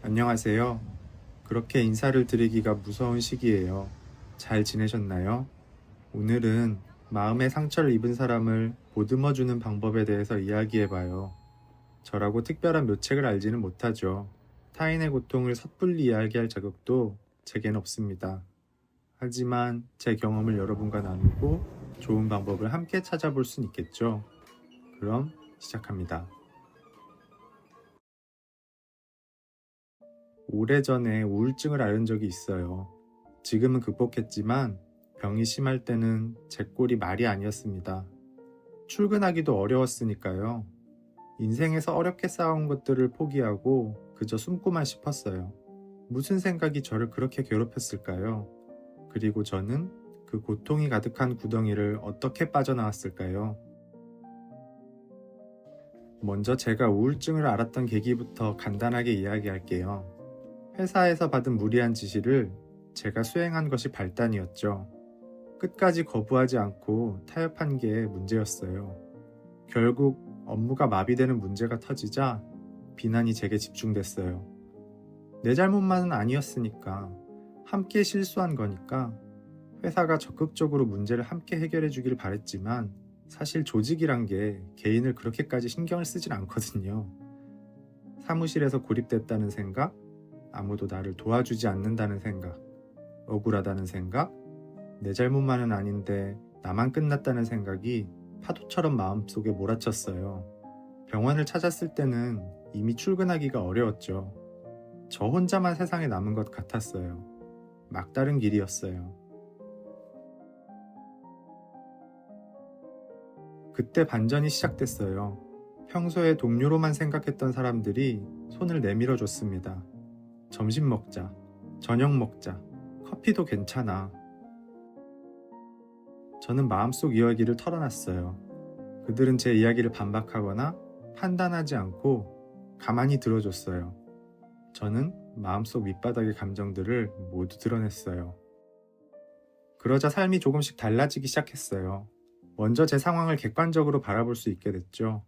안녕하세요. 그렇게 인사를 드리기가 무서운 시기예요. 잘 지내셨나요? 오늘은 마음의 상처를 입은 사람을 보듬어주는 방법에 대해서 이야기해봐요. 저라고 특별한 묘책을 알지는 못하죠. 타인의 고통을 섣불리 이야기할 자격도 제겐 없습니다. 하지만 제 경험을 여러분과 나누고 좋은 방법을 함께 찾아볼 순 있겠죠. 그럼 시작합니다. 오래전에 우울증을 앓은 적이 있어요. 지금은 극복했지만 병이 심할 때는 제 꼴이 말이 아니었습니다. 출근하기도 어려웠으니까요. 인생에서 어렵게 쌓아온 것들을 포기하고 그저 숨고만 싶었어요. 무슨 생각이 저를 그렇게 괴롭혔을까요? 그리고 저는 그 고통이 가득한 구덩이를 어떻게 빠져나왔을까요? 먼저 제가 우울증을 앓았던 계기부터 간단하게 이야기할게요. 회사에서 받은 무리한 지시를 제가 수행한 것이 발단이었죠. 끝까지 거부하지 않고 타협한 게 문제였어요. 결국 업무가 마비되는 문제가 터지자 비난이 제게 집중됐어요. 내 잘못만은 아니었으니까, 함께 실수한 거니까. 회사가 적극적으로 문제를 함께 해결해 주길 바랬지만 사실 조직이란 게 개인을 그렇게까지 신경을 쓰진 않거든요. 사무실에서 고립됐다는 생각, 아무도 나를 도와주지 않는다는 생각, 억울하다는 생각, 내 잘못만은 아닌데 나만 끝났다는 생각이 파도처럼 마음속에 몰아쳤어요. 병원을 찾았을 때는 이미 출근하기가 어려웠죠. 저 혼자만 세상에 남은 것 같았어요. 막다른 길이었어요. 그때 반전이 시작됐어요. 평소에 동료로만 생각했던 사람들이 손을 내밀어 줬습니다. 점심 먹자, 저녁 먹자, 커피도 괜찮아. 저는 마음속 이야기를 털어놨어요. 그들은 제 이야기를 반박하거나 판단하지 않고 가만히 들어줬어요. 저는 마음속 밑바닥의 감정들을 모두 드러냈어요. 그러자 삶이 조금씩 달라지기 시작했어요. 먼저 제 상황을 객관적으로 바라볼 수 있게 됐죠.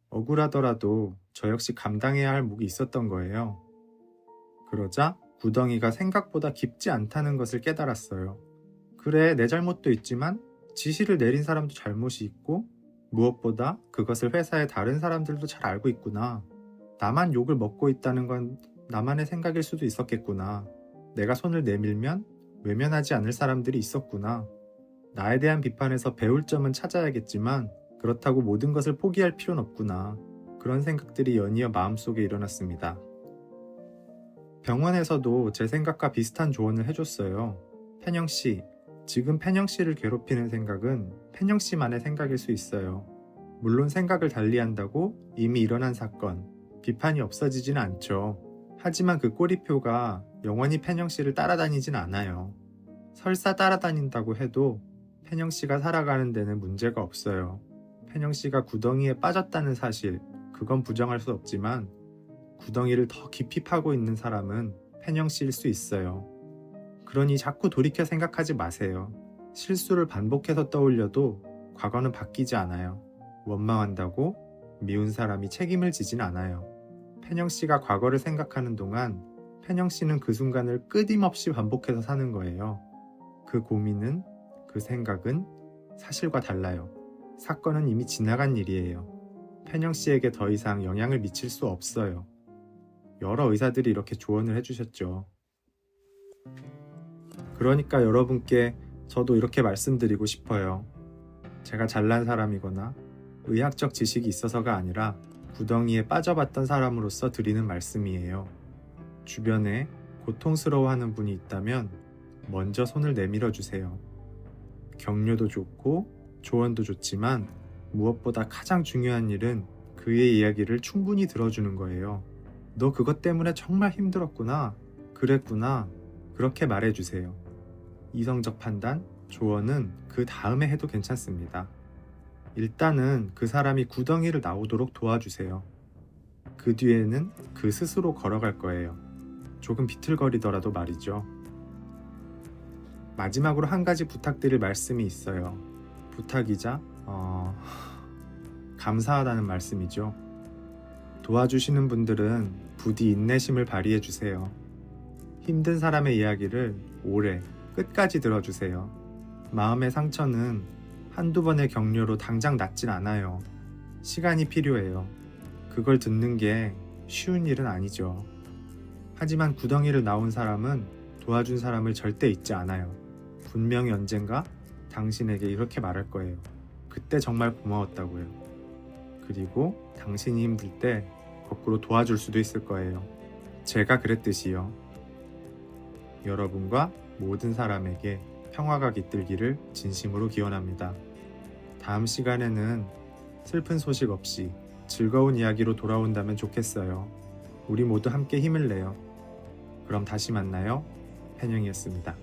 억울하더라도 저 역시 감당해야 할 몫이 있었던 거예요. 그러자 구덩이가 생각보다 깊지 않다는 것을 깨달았어요. 그래, 내 잘못도 있지만 지시를 내린 사람도 잘못이 있고 무엇보다 그것을 회사의 다른 사람들도 잘 알고 있구나. 나만 욕을 먹고 있다는 건 나만의 생각일 수도 있었겠구나. 내가 손을 내밀면 외면하지 않을 사람들이 있었구나. 나에 대한 비판에서 배울 점은 찾아야겠지만 그렇다고 모든 것을 포기할 필요는 없구나. 그런 생각들이 연이어 마음속에 일어났습니다. 병원에서도 제 생각과 비슷한 조언을 해줬어요. 펜영씨, 지금 펜영씨를 괴롭히는 생각은 펜영씨만의 생각일 수 있어요. 물론 생각을 달리한다고 이미 일어난 사건, 비판이 없어지지는 않죠. 하지만 그 꼬리표가 영원히 펜영씨를 따라다니진 않아요. 설사 따라다닌다고 해도 펜영씨가 살아가는 데는 문제가 없어요. 펜영씨가 구덩이에 빠졌다는 사실, 그건 부정할 수 없지만 구덩이를 더 깊이 파고 있는 사람은 펜영씨일 수 있어요. 그러니 자꾸 돌이켜 생각하지 마세요. 실수를 반복해서 떠올려도 과거는 바뀌지 않아요. 원망한다고 미운 사람이 책임을 지진 않아요. 펜영씨가 과거를 생각하는 동안 펜영씨는 그 순간을 끊임없이 반복해서 사는 거예요. 그 고민은, 그 생각은 사실과 달라요. 사건은 이미 지나간 일이에요. 펜영씨에게 더 이상 영향을 미칠 수 없어요. 여러 의사들이 이렇게 조언을 해주셨죠. 그러니까 여러분께 저도 이렇게 말씀드리고 싶어요. 제가 잘난 사람이거나 의학적 지식이 있어서가 아니라 구덩이에 빠져봤던 사람으로서 드리는 말씀이에요. 주변에 고통스러워하는 분이 있다면 먼저 손을 내밀어 주세요. 격려도 좋고 조언도 좋지만 무엇보다 가장 중요한 일은 그의 이야기를 충분히 들어주는 거예요. 너 그것 때문에 정말 힘들었구나. 그랬구나. 그렇게 말해주세요. 이성적 판단, 조언은 그 다음에 해도 괜찮습니다. 일단은 그 사람이 구덩이를 나오도록 도와주세요. 그 뒤에는 그 스스로 걸어갈 거예요. 조금 비틀거리더라도 말이죠. 마지막으로 한 가지 부탁드릴 말씀이 있어요. 부탁이자 감사하다는 말씀이죠. 도와주시는 분들은 부디 인내심을 발휘해 주세요. 힘든 사람의 이야기를 오래 끝까지 들어주세요. 마음의 상처는 한두 번의 격려로 당장 낫진 않아요. 시간이 필요해요. 그걸 듣는 게 쉬운 일은 아니죠. 하지만 구덩이를 나온 사람은 도와준 사람을 절대 잊지 않아요. 분명히 언젠가 당신에게 이렇게 말할 거예요. 그때 정말 고마웠다고요. 그리고 당신이 힘들 때 거꾸로 도와줄 수도 있을 거예요. 제가 그랬듯이요. 여러분과 모든 사람에게 평화가 깃들기를 진심으로 기원합니다. 다음 시간에는 슬픈 소식 없이 즐거운 이야기로 돌아온다면 좋겠어요. 우리 모두 함께 힘을 내요. 그럼 다시 만나요. 펜영이었습니다.